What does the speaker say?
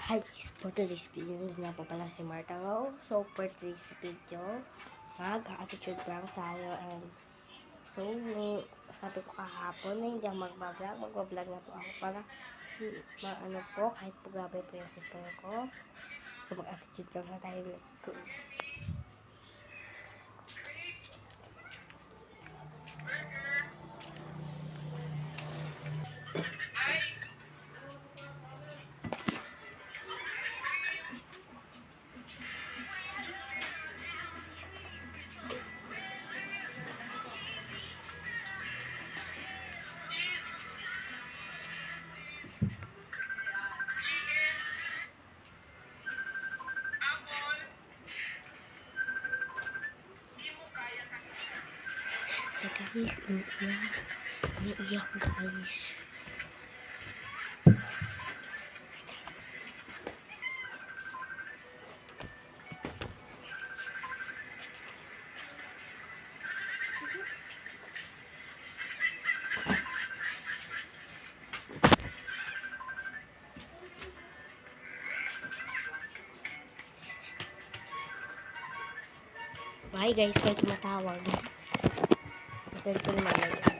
Hi guys, for today's video, hindi nga po pala si Martha Rowe. So for today's video, mag-attitude prank tayo. And so, sabi ko kahapon na hindi ako magbablog na po ako para maano po, kahit po grabe po yung sipon ko. So mag-attitude prank na tayo, let's go. Guys, umiiyak guys. Bye guys, may tumatawag. Isend ko naman.